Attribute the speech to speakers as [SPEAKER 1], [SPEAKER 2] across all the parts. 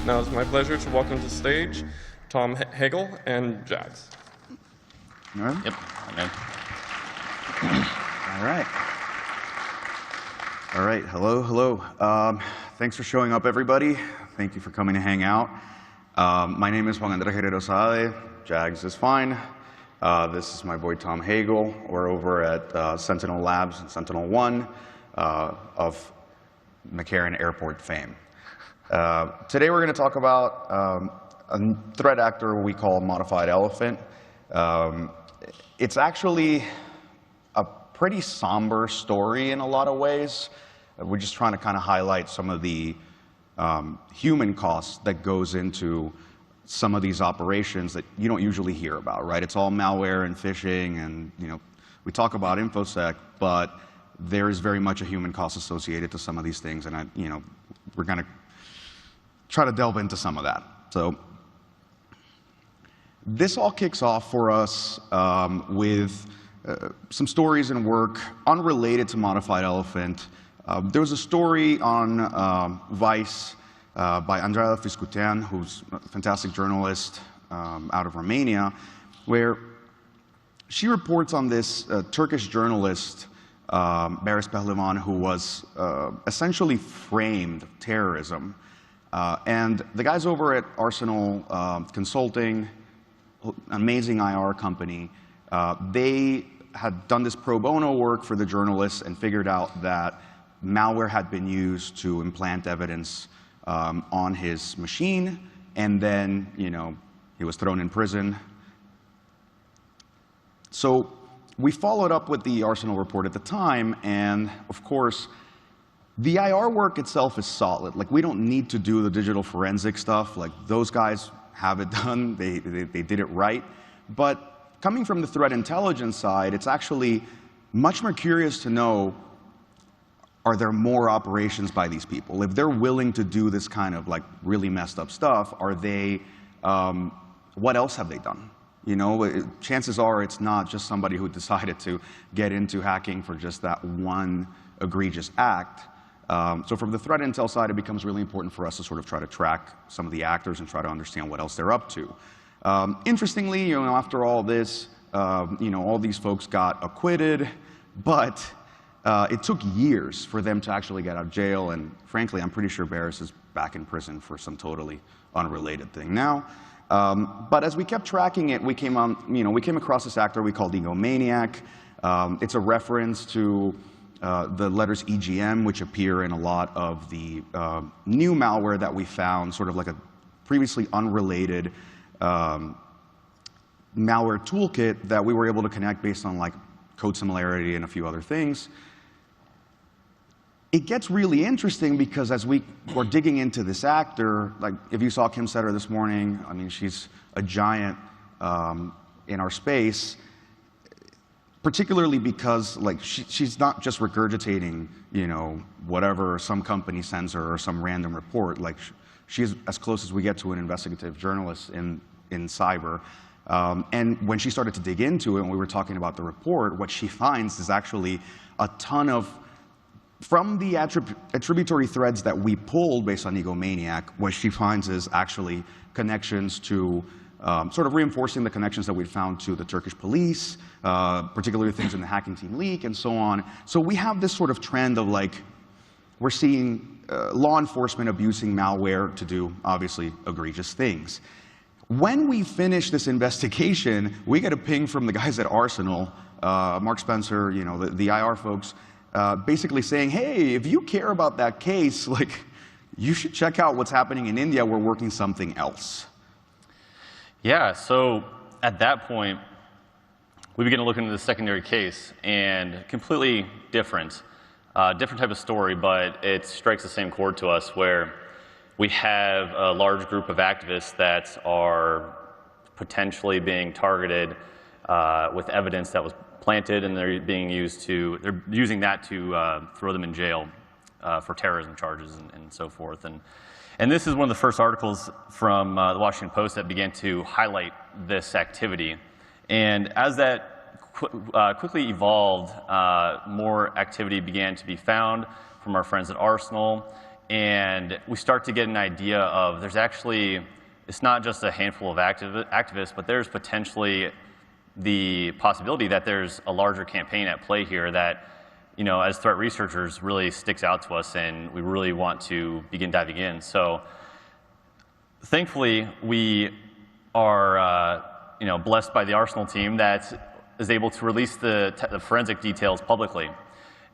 [SPEAKER 1] Now it's my pleasure to welcome to the stage Tom Hegel and Jags.
[SPEAKER 2] All right.
[SPEAKER 3] Yep.
[SPEAKER 2] All right. All right. Hello. Thanks for showing up, everybody. Thank you for coming to hang out. My name is Juan Guerrero-Saade. Jags is fine. This is my boy Tom Hegel. We're over at Sentinel Labs and Sentinel One of McCarran Airport fame. Today we're going to talk about a threat actor we call ModifiedElephant. It's actually a pretty somber story in a lot of ways. We're just trying to kind of highlight some of the human costs that goes into some of these operations that you don't usually hear about, right? It's all malware and phishing, and we talk about InfoSec, but there is very much a human cost associated to some of these things, and we're going to try to delve into some of that. So this all kicks off for us with some stories and work unrelated to ModifiedElephant. There was a story on Vice by Andreea Fiscutean, who's a fantastic journalist out of Romania, where she reports on this Turkish journalist, Barış Pehlivan, who was essentially framed terrorism. And the guys over at Arsenal Consulting, amazing IR company, they had done this pro bono work for the journalists and figured out that malware had been used to implant evidence on his machine, and then he was thrown in prison. So we followed up with the Arsenal report at the time, and of course, the IR work itself is solid. Like, we don't need to do the digital forensic stuff. Like, those guys have it done. They did it right. But coming from the threat intelligence side, it's actually much more curious to know, are there more operations by these people? If they're willing to do this kind of like really messed up stuff, are they, what else have they done? Chances are it's not just somebody who decided to get into hacking for just that one egregious act. So from the threat intel side, it becomes really important for us to sort of try to track some of the actors and try to understand what else they're up to. Interestingly, after all this, all these folks got acquitted, but it took years for them to actually get out of jail. And frankly, I'm pretty sure Barış is back in prison for some totally unrelated thing now. But as we kept tracking it, we came across this actor we called Egomaniac. It's a reference to the letters EGM, which appear in a lot of the new malware that we found, sort of like a previously unrelated malware toolkit that we were able to connect based on like code similarity and a few other things. It gets really interesting because as we were digging into this actor, like if you saw Kim Setter this morning, I mean, she's a giant in our space. Particularly because like she's not just regurgitating whatever some company sends her or some random report. Like she's as close as we get to an investigative journalist in cyber. And when she started to dig into it and we were talking about the report, what she finds is actually a ton of, from the attributory threads that we pulled based on Egomaniac, what she finds is actually connections to sort of reinforcing the connections that we found to the Turkish police, particularly things in the hacking team leak and so on. So we have this sort of trend of like, we're seeing law enforcement abusing malware to do obviously egregious things. When we finish this investigation, we get a ping from the guys at Arsenal, Mark Spencer, the IR folks, basically saying, hey, if you care about that case, like, you should check out what's happening in India. We're working something else.
[SPEAKER 3] Yeah, so at that point, we began to look into the secondary case, and completely different type of story, but it strikes the same chord to us, where we have a large group of activists that are potentially being targeted with evidence that was planted, and they're using that to throw them in jail for terrorism charges and so forth. And this is one of the first articles from the Washington Post that began to highlight this activity. And as that quickly evolved, more activity began to be found from our friends at Arsenal. and we start to get an idea of there's actually, it's not just a handful of activists, but there's potentially the possibility that there's a larger campaign at play here that, you know, as threat researchers really sticks out to us, and we really want to begin diving in. So thankfully, we are you know, blessed by the Arsenal team that is able to release the forensic details publicly.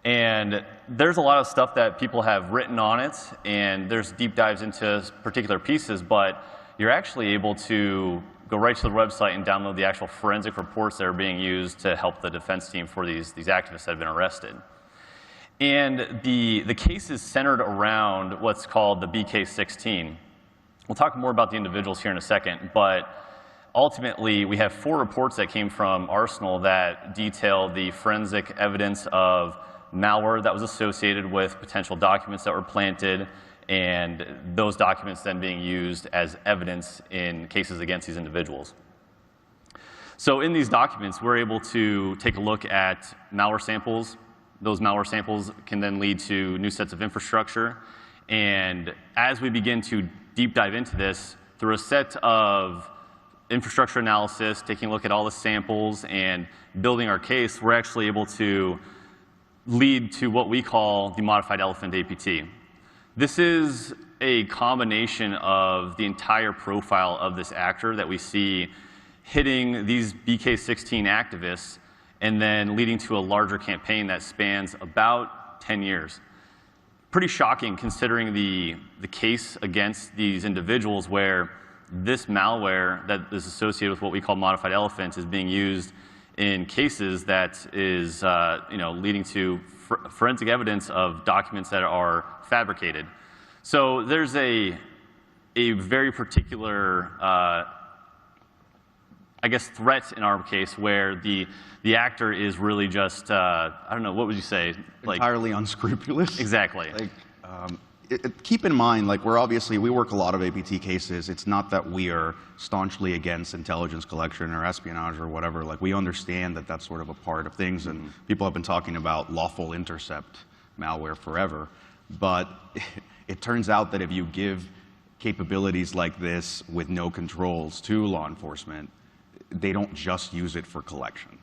[SPEAKER 3] And there's a lot of stuff that people have written on it, and there's deep dives into particular pieces, but you're actually able to go right to the website and download the actual forensic reports that are being used to help the defense team for these activists that have been arrested. And the case is centered around what's called the BK-16. We'll talk more about the individuals here in a second, but ultimately we have 4 reports that came from Arsenal that detail the forensic evidence of malware that was associated with potential documents that were planted, and those documents then being used as evidence in cases against these individuals. So in these documents, we're able to take a look at malware samples. Those malware samples can then lead to new sets of infrastructure. And as we begin to deep dive into this, through a set of infrastructure analysis, taking a look at all the samples and building our case, we're actually able to lead to what we call the ModifiedElephant APT. This is a combination of the entire profile of this actor that we see hitting these BK-16 activists and then leading to a larger campaign that spans about 10 years. Pretty shocking considering the case against these individuals where this malware that is associated with what we call ModifiedElephant is being used in cases that is you know, leading to forensic evidence of documents that are fabricated. So there's a very particular, I guess, threat in our case where the actor is really just, I don't know, what would you say? Like,
[SPEAKER 2] entirely unscrupulous.
[SPEAKER 3] Exactly.
[SPEAKER 2] Like, keep in mind, like, we work a lot of APT cases. It's not that we are staunchly against intelligence collection or espionage or whatever. Like, we understand that that's sort of a part of things, and people have been talking about lawful intercept malware forever. But it turns out that if you give capabilities like this with no controls to law enforcement, they don't just use it for collection.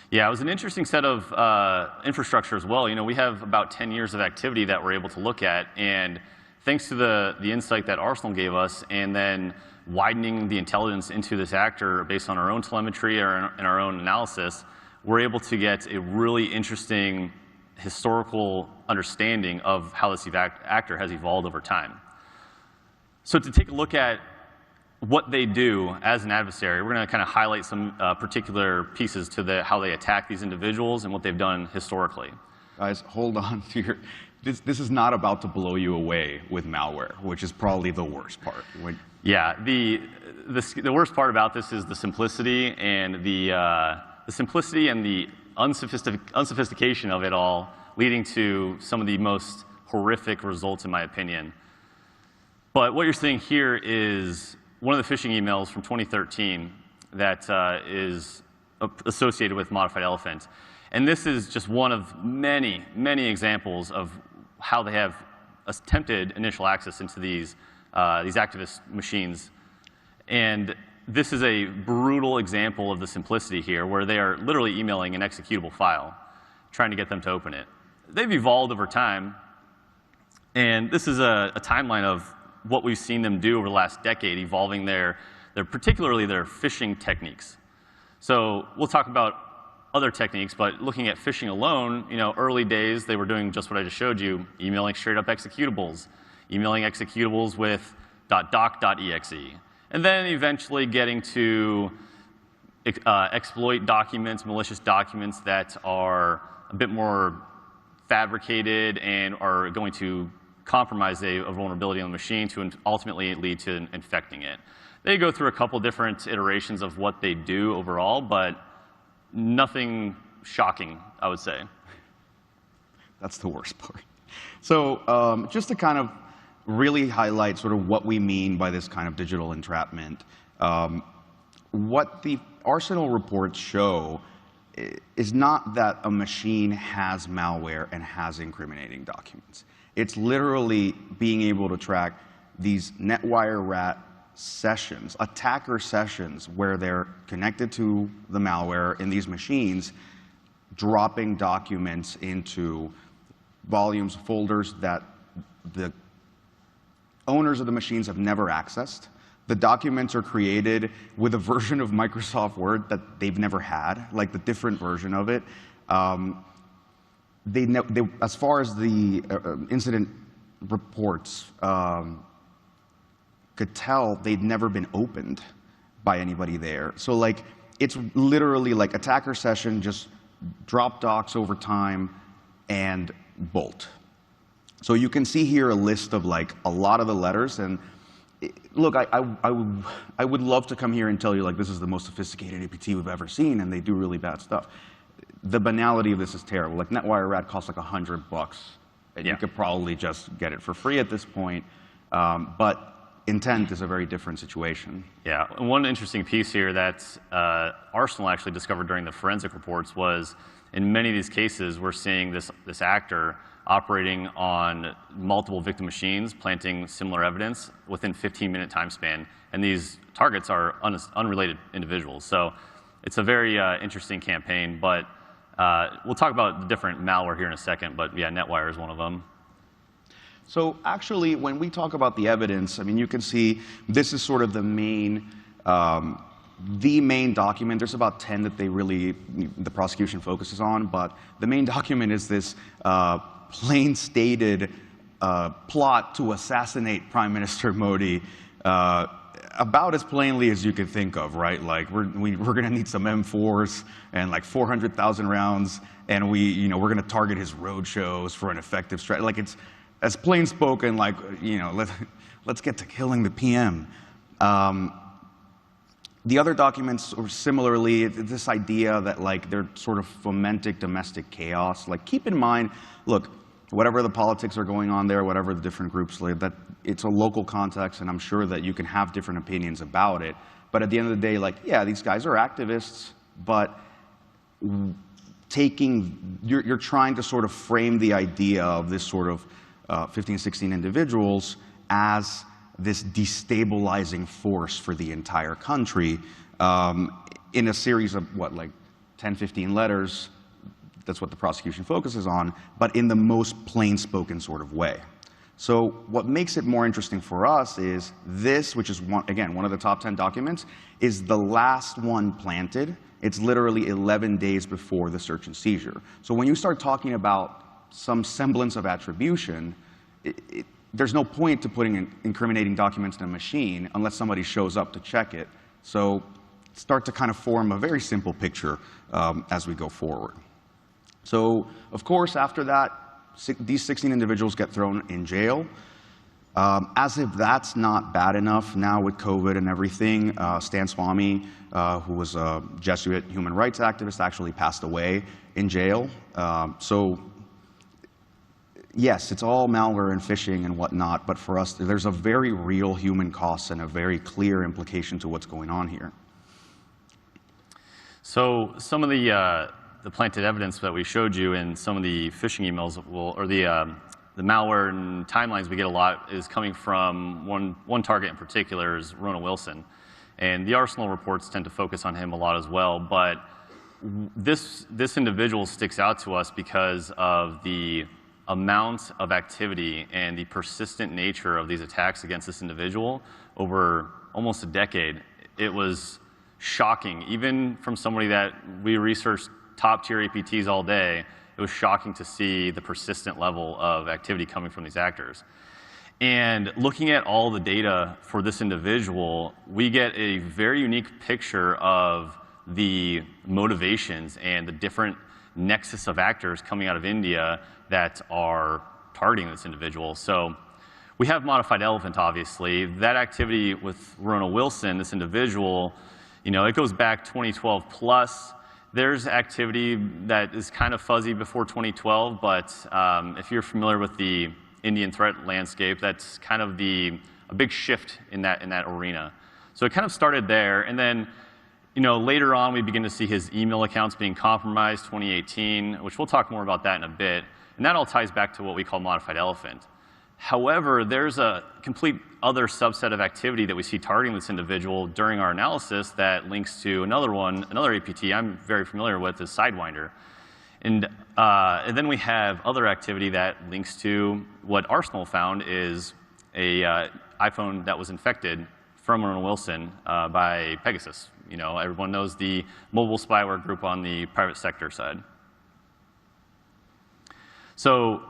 [SPEAKER 3] Yeah, it was an interesting set of infrastructure as well. You know, we have about 10 years of activity that we're able to look at, and thanks to the insight that Arsenal gave us, and then widening the intelligence into this actor based on our own telemetry and our own analysis, we're able to get a really interesting historical understanding of how this actor has evolved over time. So to take a look at what they do as an adversary, we're going to kind of highlight some particular pieces to how they attack these individuals and what they've done historically.
[SPEAKER 2] Guys, hold on to your, this is not about to blow you away with malware, which is probably the worst part.
[SPEAKER 3] Yeah, the worst part about this is the simplicity and the unsophistication of it all, leading to some of the most horrific results, in my opinion. But what you're seeing here is one of the phishing emails from 2013 that is associated with ModifiedElephant. And this is just one of many, many examples of how they have attempted initial access into these activist machines. And this is a brutal example of the simplicity here, where they are literally emailing an executable file, trying to get them to open it. They've evolved over time, and this is a timeline of what we've seen them do over the last decade, evolving particularly their phishing techniques. So we'll talk about other techniques, but looking at phishing alone, you know, early days, they were doing just what I just showed you, emailing straight up executables, emailing executables with .doc.exe, and then eventually getting to exploit documents, malicious documents that are a bit more fabricated and are going to compromise a vulnerability on the machine to ultimately lead to infecting it. They go through a couple different iterations of what they do overall, but nothing shocking, I would say.
[SPEAKER 2] That's the worst part. So just to kind of really highlight sort of what we mean by this kind of digital entrapment, what the Arsenal reports show is not that a machine has malware and has incriminating documents. It's literally being able to track these NetWire rat sessions, attacker sessions, where they're connected to the malware in these machines, dropping documents into volumes, folders that the owners of the machines have never accessed. The documents are created with a version of Microsoft Word that they've never had, like the different version of it. As far as the incident reports could tell, they'd never been opened by anybody there. So like, it's literally like attacker session, just drop docs over time and bolt. So you can see here a list of like a lot of the letters. And look, I would love to come here and tell you like this is the most sophisticated APT we've ever seen, and they do really bad stuff. The banality of this is terrible. Like NetWire rat costs like $100, and you could probably just get it for free at this point. But intent is a very different situation.
[SPEAKER 3] Yeah, and one interesting piece here that Arsenal actually discovered during the forensic reports was, in many of these cases, we're seeing this actor operating on multiple victim machines, planting similar evidence within 15-minute time span. And these targets are unrelated individuals. So it's a very interesting campaign. But we'll talk about the different malware here in a second. But yeah, NetWire is one of them.
[SPEAKER 2] So actually, when we talk about the evidence, I mean, you can see this is sort of the main document. There's about 10 that the prosecution focuses on, but the main document is this plain stated plot to assassinate Prime Minister Modi, about as plainly as you could think of, right? Like we're going to need some M4s and like 400,000 rounds, and we're going to target his road shows for an effective strategy. Like it's as plain spoken, like let's get to killing the PM. The other documents are similarly this idea that like they're sort of fomenting domestic chaos. Like keep in mind, look, whatever the politics are going on there, whatever the different groups live, that it's a local context, and I'm sure that you can have different opinions about it. But at the end of the day, like, yeah, these guys are activists, but you're trying to sort of frame the idea of this sort of 15, 16 individuals as this destabilizing force for the entire country in a series of, what, like 10, 15 letters. That's what the prosecution focuses on, but in the most plain-spoken sort of way. So what makes it more interesting for us is this, which is, again, one of the top 10 documents, is the last one planted. It's literally 11 days before the search and seizure. So when you start talking about some semblance of attribution, there's no point to putting incriminating documents in a machine unless somebody shows up to check it. So start to kind of form a very simple picture as we go forward. So, of course, after that, these 16 individuals get thrown in jail. As if that's not bad enough, now with COVID and everything, Stan Swamy, who was a Jesuit human rights activist, actually passed away in jail. So, yes, it's all malware and phishing and whatnot, but for us, there's a very real human cost and a very clear implication to what's going on here.
[SPEAKER 3] So some of the planted evidence that we showed you in some of the phishing emails, or the malware and timelines we get a lot, is coming from one target in particular, is Rona Wilson. And the Arsenal reports tend to focus on him a lot as well. But this individual sticks out to us because of the amount of activity and the persistent nature of these attacks against this individual over almost a decade. It was shocking, even from somebody that we researched top-tier APTs all day. It was shocking to see the persistent level of activity coming from these actors. And looking at all the data for this individual, we get a very unique picture of the motivations and the different nexus of actors coming out of India that are targeting this individual. So we have ModifiedElephant, obviously. That activity with Rona Wilson, this individual, it goes back 2012 plus. There's activity that is kind of fuzzy before 2012, but if you're familiar with the Indian threat landscape, that's kind of a big shift in that arena. So it kind of started there, and then later on, we begin to see his email accounts being compromised, 2018, which we'll talk more about that in a bit. And that all ties back to what we call ModifiedElephant. However, there's a complete other subset of activity that we see targeting this individual during our analysis that links to another one, another APT I'm very familiar with, is Sidewinder. And then we have other activity that links to what Arsenal found is a iPhone that was infected from Ronan Wilson by Pegasus. Everyone knows the mobile spyware group on the private sector side. So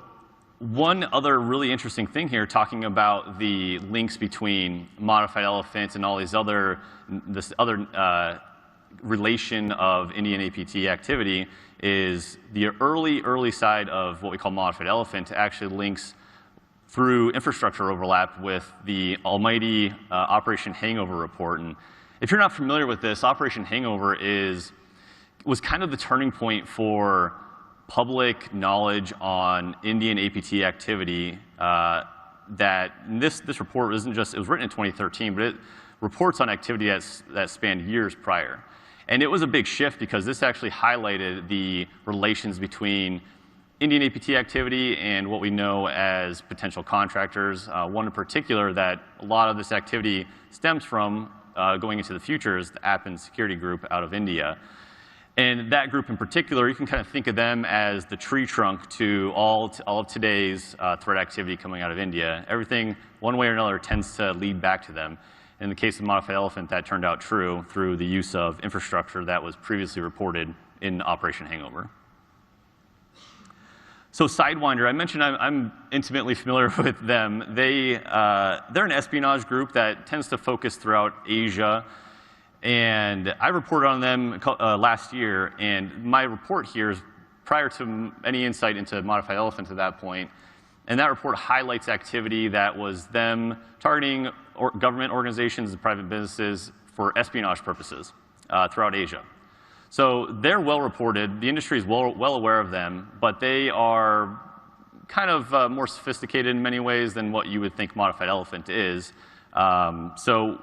[SPEAKER 3] one other really interesting thing here, talking about the links between ModifiedElephant and all these this other relation of Indian APT activity, is the early side of what we call ModifiedElephant actually links through infrastructure overlap with the almighty Operation Hangover report. And if you're not familiar with this, Operation Hangover was kind of the turning point for public knowledge on Indian APT activity. That this report wasn't just, it was written in 2013, but it reports on activity that spanned years prior. And it was a big shift because this actually highlighted the relations between Indian APT activity and what we know as potential contractors. One in particular that a lot of this activity stems from going into the future is the APT security group out of India. And that group in particular, you can kind of think of them as the tree trunk to all of today's threat activity coming out of India. Everything, one way or another, tends to lead back to them. In the case of ModifiedElephant, that turned out true through the use of infrastructure that was previously reported in Operation Hangover. So Sidewinder, I mentioned I'm intimately familiar with them. They're an espionage group that tends to focus throughout Asia. And I reported on them last year, and my report here is prior to any insight into ModifiedElephant at that point. And that report highlights activity that was them targeting government organizations and private businesses for espionage purposes throughout Asia. So they're well reported. The industry is well aware of them, but they are kind of more sophisticated in many ways than what you would think ModifiedElephant is. So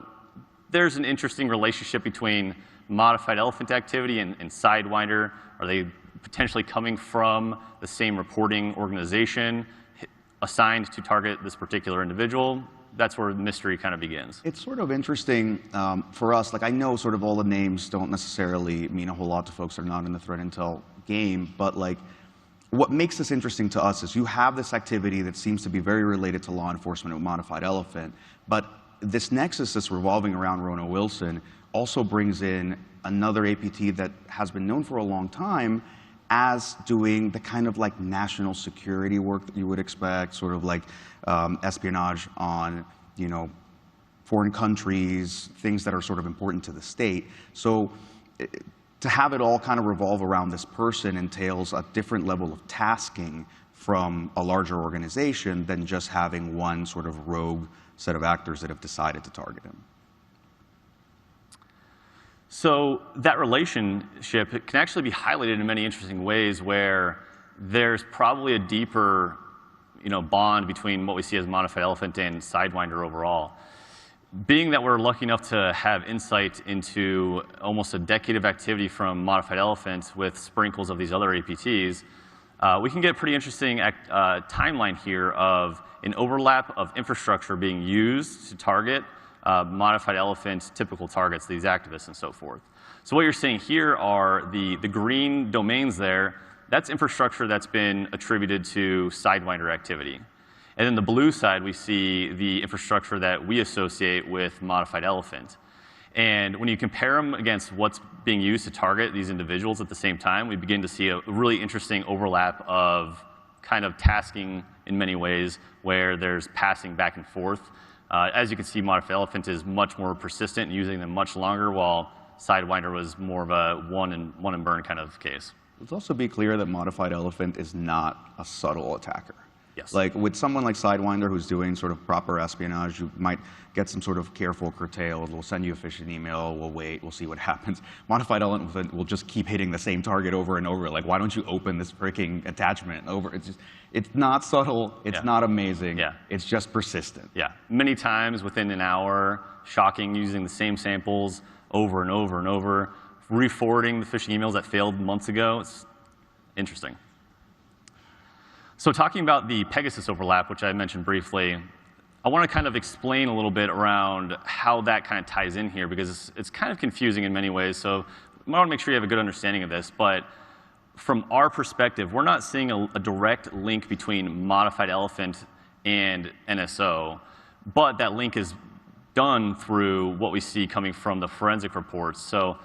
[SPEAKER 3] there's an interesting relationship between ModifiedElephant activity and Sidewinder. Are they potentially coming from the same reporting organization assigned to target this particular individual? That's where the mystery kind of begins.
[SPEAKER 2] It's sort of interesting for us. Like, I know sort of all the names don't necessarily mean a whole lot to folks that are not in the threat intel game, but like, what makes this interesting to us is you have this activity that seems to be very related to law enforcement with ModifiedElephant, but this nexus that's revolving around Ronan Wilson also brings in another APT that has been known for a long time as doing the kind of like national security work that you would expect, sort of like espionage on, foreign countries, things that are sort of important to the state. So to have it all kind of revolve around this person entails a different level of tasking from a larger organization than just having one sort of rogue set of actors that have decided to target him.
[SPEAKER 3] So that relationship can actually be highlighted in many interesting ways where there's probably a deeper bond between what we see as ModifiedElephant and Sidewinder overall. Being that we're lucky enough to have insight into almost a decade of activity from ModifiedElephant with sprinkles of these other APTs, we can get a pretty interesting timeline here of an overlap of infrastructure being used to target ModifiedElephant's typical targets, these activists and so forth. So what you're seeing here are the green domains there. That's infrastructure that's been attributed to Sidewinder activity. And then the blue side, we see the infrastructure that we associate with ModifiedElephant. And when you compare them against what's being used to target these individuals at the same time, we begin to see a really interesting overlap of kind of tasking in many ways where there's passing back and forth. As you can see, ModifiedElephant is much more persistent, using them much longer, while Sidewinder was more of a one and burn kind of case.
[SPEAKER 2] Let's also be clear that ModifiedElephant is not a subtle attacker.
[SPEAKER 3] Yes.
[SPEAKER 2] Like with someone like Sidewinder who's doing sort of proper espionage, you might get some sort of careful curtailed. We'll send you a phishing email. We'll wait. We'll see what happens. ModifiedElephant will just keep hitting the same target over and over. Like, why don't you open this freaking attachment over? It's not subtle. It's not amazing.
[SPEAKER 3] Yeah.
[SPEAKER 2] It's just persistent.
[SPEAKER 3] Yeah. Many times within an hour, shocking, using the same samples over and over and over. re-forwarding the phishing emails that failed months ago. It's interesting. So talking about the Pegasus overlap, which I mentioned briefly, I want to kind of explain a little bit around how that kind of ties in here, because it's kind of confusing in many ways. So I want to make sure you have a good understanding of this. But from our perspective, we're not seeing a direct link between ModifiedElephant and NSO, but that link is done through what we see coming from the forensic reports. So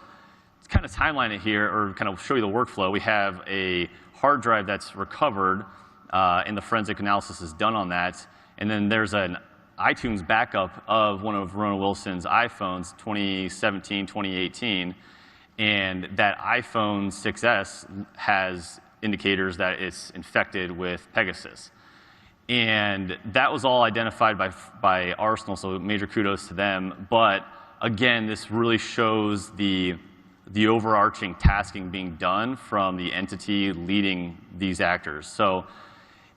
[SPEAKER 3] to kind of timeline it here, or kind of show you the workflow, we have a hard drive that's recovered, and the forensic analysis is done on that. And then there's an iTunes backup of one of Rona Wilson's iPhones, 2017, 2018. And that iPhone 6S has indicators that it's infected with Pegasus. And that was all identified by Arsenal, so major kudos to them. But again, this really shows the overarching tasking being done from the entity leading these actors. So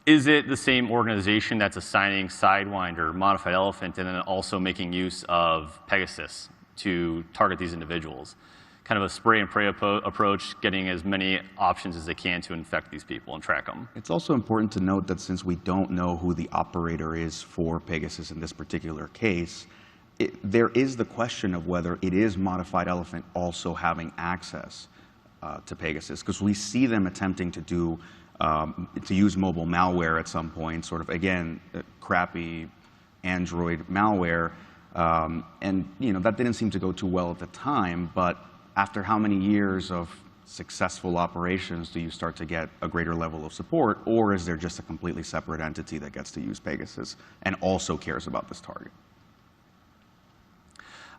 [SPEAKER 3] is it the same organization that's assigning Sidewinder, ModifiedElephant, and then also making use of Pegasus to target these individuals? Kind of a spray and pray approach, getting as many options as they can to infect these people and track them.
[SPEAKER 2] It's also important to note that since we don't know who the operator is for Pegasus in this particular case, there is the question of whether it is ModifiedElephant also having access to Pegasus, because we see them attempting to do to use mobile malware at some point, sort of again crappy Android malware, and that didn't seem to go too well at the time, but after how many years of successful operations do you start to get a greater level of support, or is there just a completely separate entity that gets to use Pegasus and also cares about this target?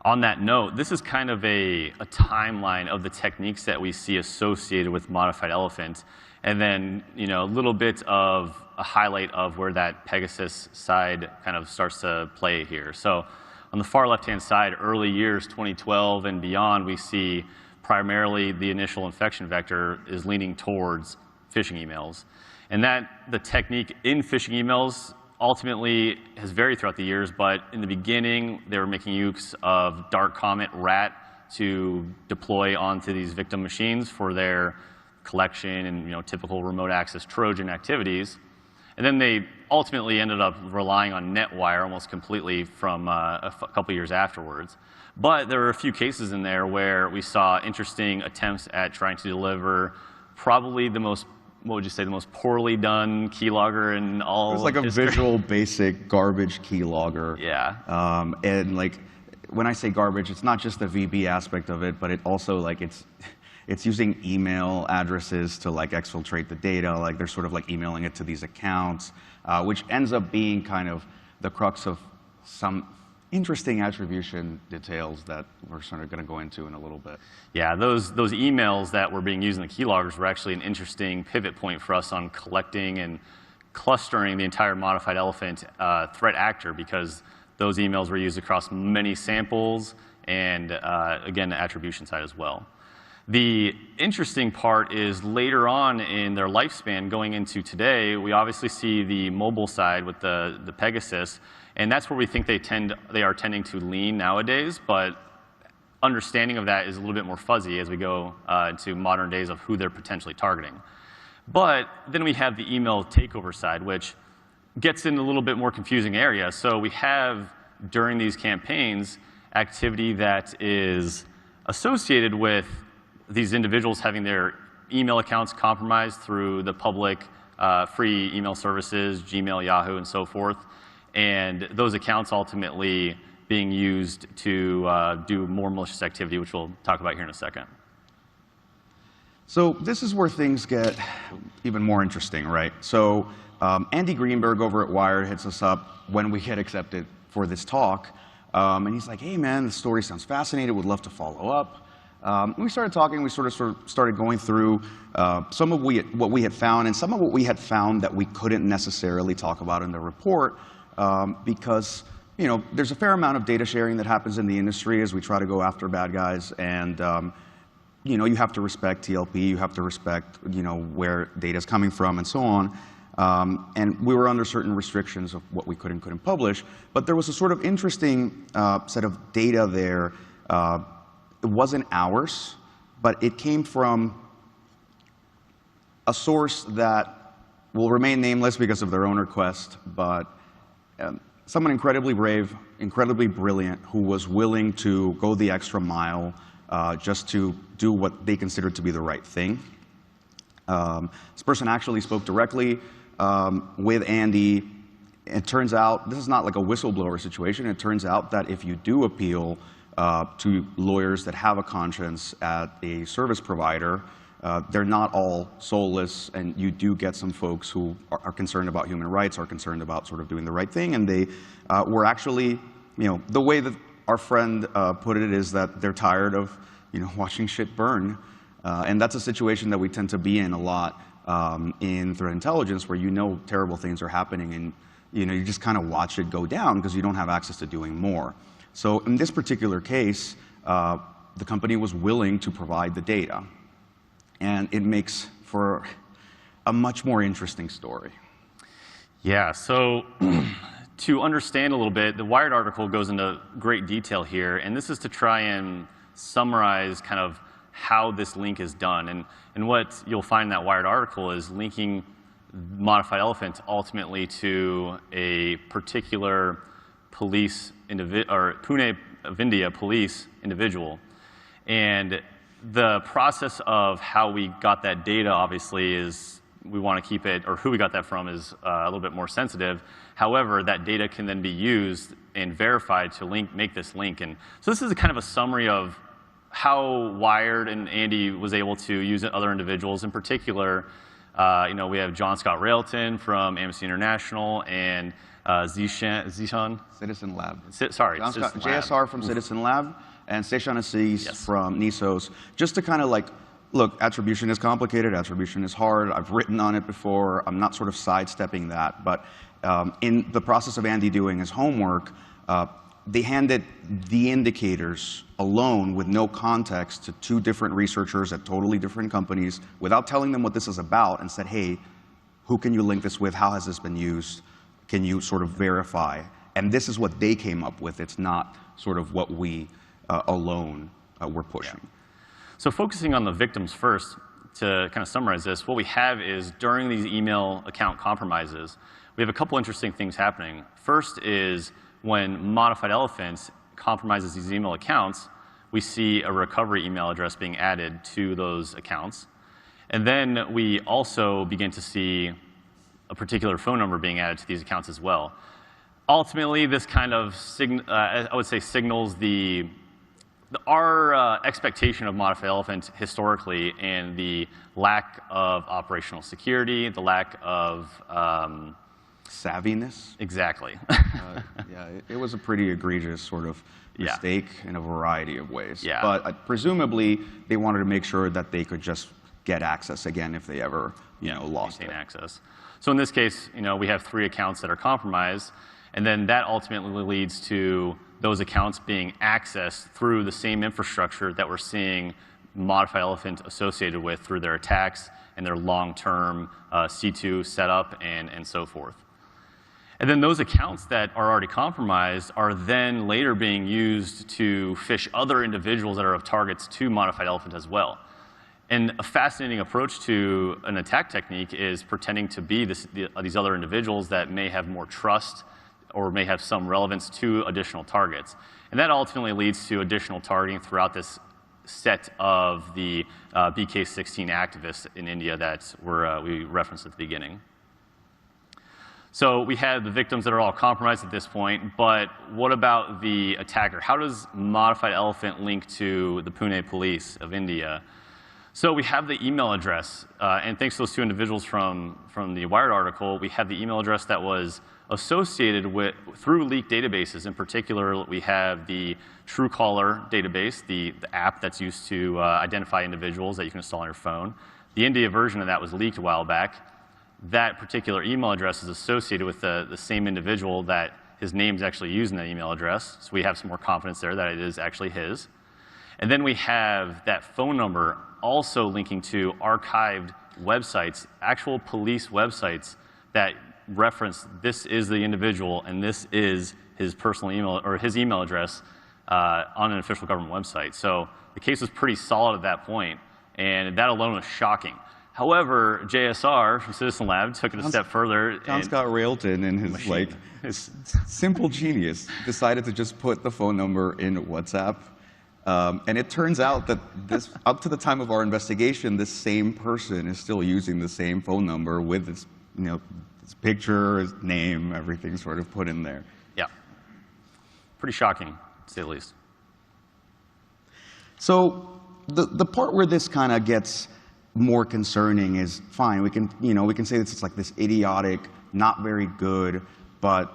[SPEAKER 3] On that note, this is kind of a timeline of the techniques that we see associated with ModifiedElephant, and then a little bit of a highlight of where that Pegasus side kind of starts to play here. So on the far left-hand side, early years, 2012 and beyond, we see primarily the initial infection vector is leaning towards phishing emails. And the technique in phishing emails ultimately has varied throughout the years, but in the beginning, they were making use of dark comet rat to deploy onto these victim machines for their collection and typical remote access Trojan activities. And then they ultimately ended up relying on NetWire almost completely from a couple years afterwards. But there were a few cases in there where we saw interesting attempts at trying to deliver probably the most, what would you say, the most poorly done keylogger in all of history.
[SPEAKER 2] It was like a Visual Basic garbage keylogger.
[SPEAKER 3] Yeah.
[SPEAKER 2] And like, when I say garbage, it's not just the VB aspect of it, but it also it's using email addresses to exfiltrate the data. Like they're sort of emailing it to these accounts, which ends up being kind of the crux of some interesting attribution details that we're sort of going to go into in a little bit.
[SPEAKER 3] Yeah, those emails that were being used in the keyloggers were actually an interesting pivot point for us on collecting and clustering the entire ModifiedElephant threat actor, because those emails were used across many samples and, again, the attribution side as well. The interesting part is later on in their lifespan, going into today, we obviously see the mobile side with the Pegasus, and that's where we think they are tending to lean nowadays, but understanding of that is a little bit more fuzzy as we go into modern days of who they're potentially targeting. But then we have the email takeover side, which gets in a little bit more confusing area. So we have, during these campaigns, activity that is associated with these individuals having their email accounts compromised through the public free email services, Gmail, Yahoo, and so forth, and those accounts ultimately being used to do more malicious activity, which we'll talk about here in a second.
[SPEAKER 2] So this is where things get even more interesting, right? So Andy Greenberg over at Wired hits us up when we get accepted for this talk, and he's like, hey man, the story sounds fascinating, would love to follow up. We started talking, we sort of started going through some of what we had found, and some of what we had found that we couldn't necessarily talk about in the report because there's a fair amount of data sharing that happens in the industry as we try to go after bad guys, and you have to respect TLP, you have to respect where data is coming from, and so on. And we were under certain restrictions of what we could and couldn't publish, but there was a sort of interesting set of data there. It wasn't ours, but it came from a source that will remain nameless because of their own request, but someone incredibly brave, incredibly brilliant, who was willing to go the extra mile just to do what they considered to be the right thing. This person actually spoke directly with Andy. It turns out, this is not like a whistleblower situation. It turns out that if you do appeal to lawyers that have a conscience at a service provider, they're not all soulless, and you do get some folks who are concerned about human rights, are concerned about sort of doing the right thing, and they were actually, the way that our friend put it is that they're tired of, watching shit burn. And that's a situation that we tend to be in a lot in threat intelligence, where terrible things are happening, and you just kind of watch it go down because you don't have access to doing more. So in this particular case, the company was willing to provide the data. And it makes for a much more interesting story.
[SPEAKER 3] Yeah, so to understand a little bit, the Wired article goes into great detail here, and this is to try and summarize kind of how this link is done. And what you'll find in that Wired article is linking ModifiedElephant ultimately to a particular police or Pune of India police individual. And the process of how we got that data, obviously, is we want to keep it, or who we got that from is a little bit more sensitive. However, that data can then be used and verified to make this link. And so this is a kind of a summary of how Wired and Andy was able to use other individuals. In particular, we have John Scott Railton from Amnesty International and Zishan.
[SPEAKER 2] Citizen Lab.
[SPEAKER 3] Sorry,
[SPEAKER 2] John
[SPEAKER 3] Citizen
[SPEAKER 2] Scott,
[SPEAKER 3] Lab.
[SPEAKER 2] JSR from Citizen Lab, and Seshan Assis
[SPEAKER 3] Yes.
[SPEAKER 2] from NISOS, just to kind of look, attribution is complicated, attribution is hard, I've written on it before, I'm not sort of sidestepping that, but in the process of Andy doing his homework, they handed the indicators alone with no context to two different researchers at totally different companies without telling them what this is about, and said, hey, who can you link this with, how has this been used, can you sort of verify? And this is what they came up with, it's not sort of what we alone were pushing.
[SPEAKER 3] Yeah. So focusing on the victims first, to kind of summarize this, what we have is during these email account compromises, we have a couple interesting things happening. First is when ModifiedElephant compromises these email accounts, we see a recovery email address being added to those accounts. And then we also begin to see a particular phone number being added to these accounts as well. Ultimately, this kind of, I would say, signals our expectation of ModifiedElephant historically, and the lack of operational security, the lack of
[SPEAKER 2] Savviness?
[SPEAKER 3] Exactly.
[SPEAKER 2] Yeah, it was a pretty egregious sort of mistake in a variety of ways.
[SPEAKER 3] Yeah.
[SPEAKER 2] But presumably, they wanted to make sure that they could just get access again if they ever lost it.
[SPEAKER 3] Maintain access. So in this case, we have 3 accounts that are compromised, and then that ultimately leads to those accounts being accessed through the same infrastructure that we're seeing ModifiedElephant associated with through their attacks and their long-term C2 setup and so forth. And then those accounts that are already compromised are then later being used to phish other individuals that are of targets to ModifiedElephant as well. And a fascinating approach to an attack technique is pretending to be these other individuals that may have more trust or may have some relevance to additional targets. And that ultimately leads to additional targeting throughout this set of the BK16 activists in India that we referenced at the beginning. So we have the victims that are all compromised at this point, but what about the attacker? How does ModifiedElephant link to the Pune police of India? So we have the email address, and thanks to those 2 individuals from the Wired article, we have the email address that was associated with through leaked databases. In particular, we have the Truecaller database, the app that's used to identify individuals that you can install on your phone. The India version of that was leaked a while back. That particular email address is associated with the same individual that his name is actually used in that email address. So we have some more confidence there that it is actually his. And then we have that phone number also linking to archived websites, actual police websites that reference this is the individual and this is his personal email or his email address on an official government website. So the case was pretty solid at that point, and that alone was shocking. However, JSR from Citizen Lab took it a step further.
[SPEAKER 2] John Scott Railton, in his his simple genius, decided to just put the phone number in WhatsApp. And it turns out that up to the time of our investigation, this same person is still using the same phone number with his, his picture, his name, everything sort of put in there.
[SPEAKER 3] Yeah. Pretty shocking, to say the least.
[SPEAKER 2] So the part where this kind of gets more concerning is fine. We can, we can say this is like this idiotic, not very good, but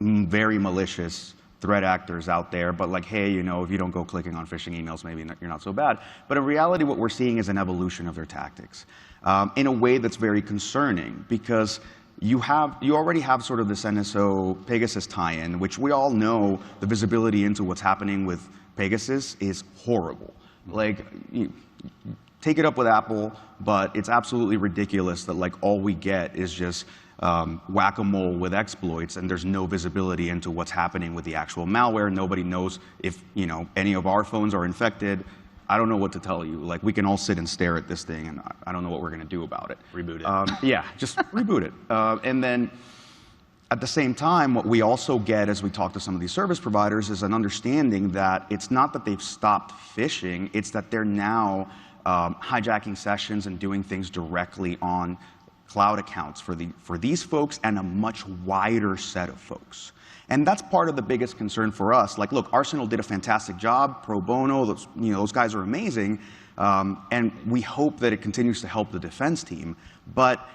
[SPEAKER 2] very malicious threat actors out there. But like, hey, if you don't go clicking on phishing emails, maybe you're not so bad. But in reality, what we're seeing is an evolution of their tactics in a way that's very concerning, because you already have sort of this NSO Pegasus tie-in, which we all know the visibility into what's happening with Pegasus is horrible. Like, take it up with Apple, but it's absolutely ridiculous that like all we get is just whack-a-mole with exploits, and there's no visibility into what's happening with the actual malware. Nobody knows if any of our phones are infected. I don't know what to tell you. Like, we can all sit and stare at this thing, and I don't know what we're going to do about it.
[SPEAKER 3] Reboot it.
[SPEAKER 2] Yeah, just reboot it. And then at the same time, what we also get as we talk to some of these service providers is an understanding that it's not that they've stopped phishing, it's that they're now hijacking sessions and doing things directly on cloud accounts for these folks and a much wider set of folks. And that's part of the biggest concern for us. Like, look, Arsenal did a fantastic job, pro bono. Those guys are amazing, and we hope that it continues to help the defense team. But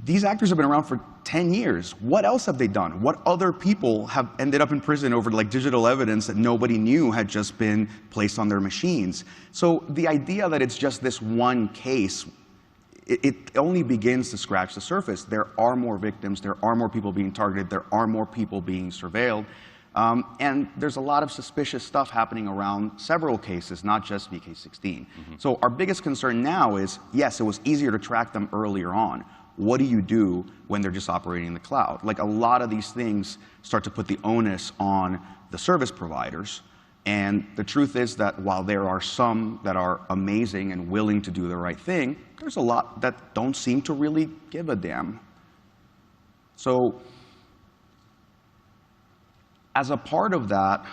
[SPEAKER 2] these actors have been around for 10 years. What else have they done? What other people have ended up in prison over like digital evidence that nobody knew had just been placed on their machines? So the idea that it's just this one case, it only begins to scratch the surface. There are more victims. There are more people being targeted. There are more people being surveilled. And there's a lot of suspicious stuff happening around several cases, not just VK16. So our biggest concern now is, yes, it was easier to track them earlier on. What do you do when they're just operating in the cloud? Like, a lot of these things start to put the onus on the service providers. And the truth is that while there are some that are amazing and willing to do the right thing, there's a lot that don't seem to really give a damn. So as a part of that,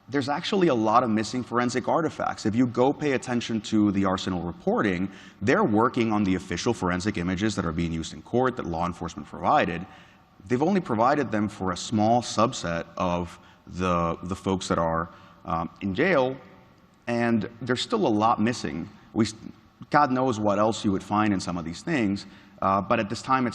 [SPEAKER 2] there's actually a lot of missing forensic artifacts. If you go pay attention to the Arsenal reporting, they're working on the official forensic images that are being used in court that law enforcement provided. They've only provided them for a small subset of the folks that are in jail, and there's still a lot missing. God knows what else you would find in some of these things, but at this time,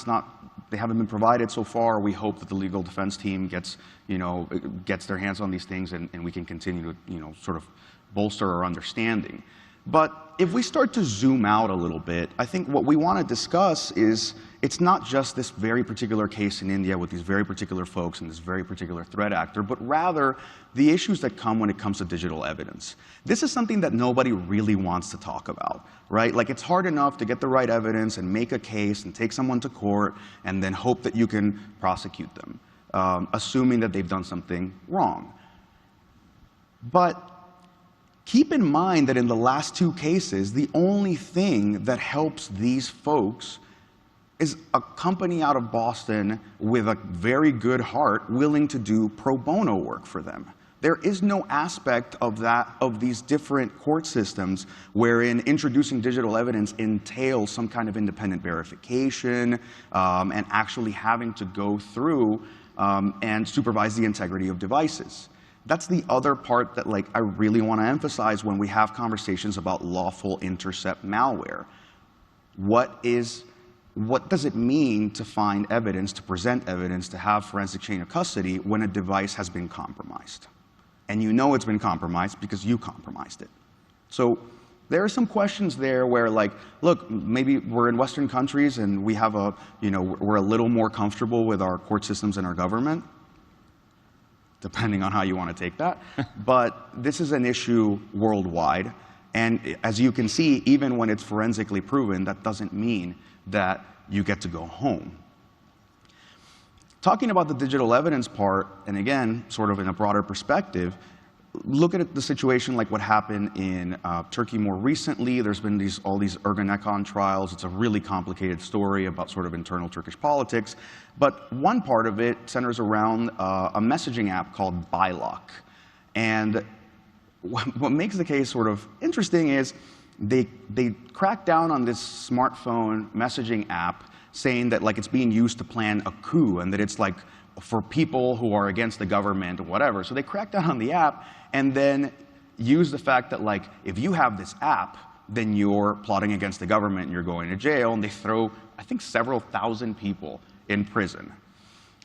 [SPEAKER 2] they haven't been provided so far. We hope that the legal defense team gets their hands on these things, and we can continue to sort of bolster our understanding. But if we start to zoom out a little bit, I think what we want to discuss is it's not just this very particular case in India with these very particular folks and this very particular threat actor, but rather the issues that come when it comes to digital evidence. This is something that nobody really wants to talk about, right? Like, it's hard enough to get the right evidence and make a case and take someone to court and then hope that you can prosecute them, assuming that they've done something wrong. But keep in mind that in the last two cases, the only thing that helps these folks is a company out of Boston with a very good heart willing to do pro bono work for them. There is no aspect of these different court systems wherein introducing digital evidence entails some kind of independent verification and actually having to go through and supervise the integrity of devices. That's the other part that I really want to emphasize when we have conversations about lawful intercept malware. What does it mean to find evidence, to present evidence, to have forensic chain of custody when a device has been compromised? And you know it's been compromised because you compromised it. So there are some questions there where, look, maybe we're in Western countries and we have we're a little more comfortable with our court systems and our government, depending on how you want to take that. But this is an issue worldwide. And as you can see, even when it's forensically proven, that doesn't mean that you get to go home. Talking about the digital evidence part, and again, sort of in a broader perspective, look at the situation like what happened in Turkey more recently. There's been all these Ergenekon trials. It's a really complicated story about sort of internal Turkish politics. But one part of it centers around a messaging app called Bylock. And what makes the case sort of interesting is they cracked down on this smartphone messaging app, saying that like it's being used to plan a coup and that it's like for people who are against the government or whatever. So they cracked down on the app and then use the fact that like if you have this app, then you're plotting against the government and you're going to jail, and they throw, I think, several thousand people in prison.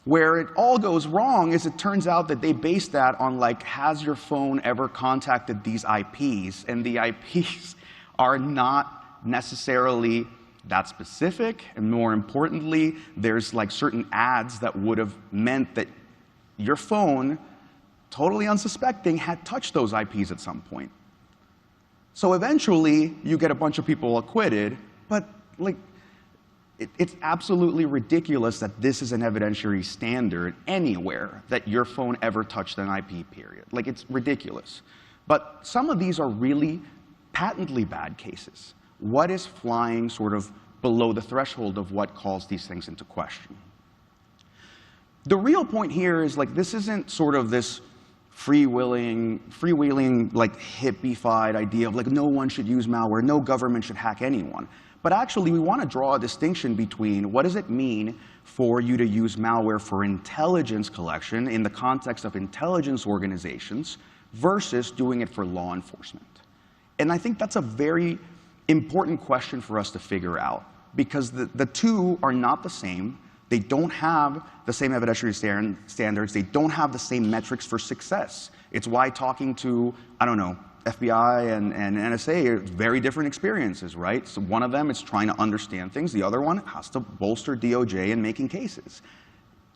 [SPEAKER 2] Where it all goes wrong is it turns out that they base that on like, has your phone ever contacted these IPs? And the IPs are not necessarily that specific, and more importantly, there's like certain ads that would have meant that your phone, totally unsuspecting, had touched those IPs at some point. So eventually, you get a bunch of people acquitted, but like, it's absolutely ridiculous that this is an evidentiary standard anywhere that your phone ever touched an IP, period. Like, it's ridiculous. But some of these are really patently bad cases. What is flying sort of below the threshold of what calls these things into question? The real point here is like this isn't sort of this freewheeling, like hippie-fied idea of like no one should use malware, no government should hack anyone. But actually, we want to draw a distinction between what does it mean for you to use malware for intelligence collection in the context of intelligence organizations versus doing it for law enforcement. And I think that's a very important question for us to figure out, because the two are not the same. They don't have the same evidentiary standards. They don't have the same metrics for success. It's why talking to, I don't know, FBI and NSA are very different experiences, right? So one of them is trying to understand things. The other one has to bolster DOJ in making cases.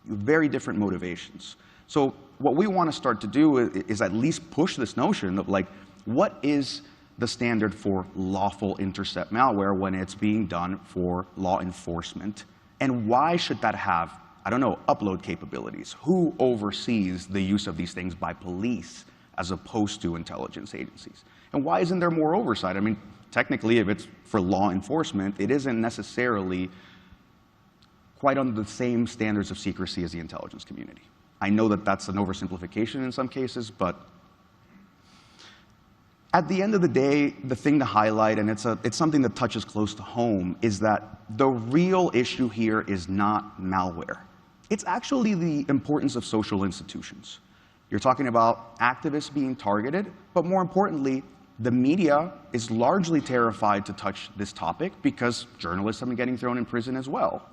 [SPEAKER 2] Very different motivations. So what we want to start to do is at least push this notion of like, what is the standard for lawful intercept malware when it's being done for law enforcement? And why should that have, I don't know, upload capabilities? Who oversees the use of these things by police as opposed to intelligence agencies? And why isn't there more oversight? I mean, technically, if it's for law enforcement, it isn't necessarily quite under the same standards of secrecy as the intelligence community. I know that that's an oversimplification in some cases, but at the end of the day, the thing to highlight, and it's something that touches close to home, is that the real issue here is not malware. It's actually the importance of social institutions. You're talking about activists being targeted, but more importantly, the media is largely terrified to touch this topic because journalists have been getting thrown in prison as well.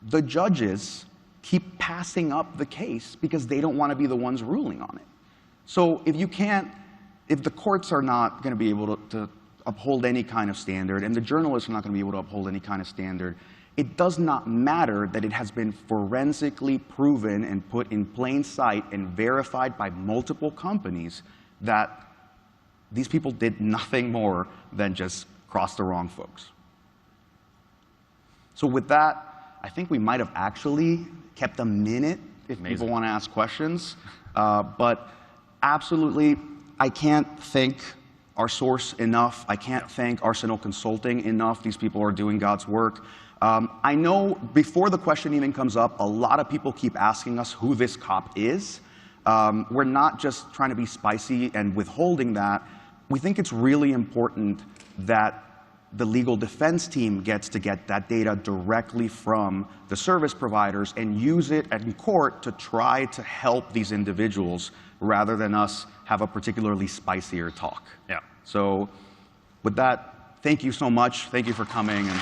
[SPEAKER 2] The judges keep passing up the case because they don't want to be the ones ruling on it. So if the courts are not going to be able to uphold any kind of standard, and the journalists are not going to be able to uphold any kind of standard, it does not matter that it has been forensically proven and put in plain sight and verified by multiple companies that these people did nothing more than just cross the wrong folks. So with that, I think we might have actually kept a minute if people want to ask questions. But absolutely, I can't thank our source enough. I can't thank Arsenal Consulting enough. These people are doing God's work. I know before the question even comes up, a lot of people keep asking us who this cop is. We're not just trying to be spicy and withholding that. We think it's really important that the legal defense team gets to get that data directly from the service providers and use it in court to try to help these individuals rather than us have a particularly spicier talk.
[SPEAKER 3] Yeah.
[SPEAKER 2] So with that, thank you so much. Thank you for coming. And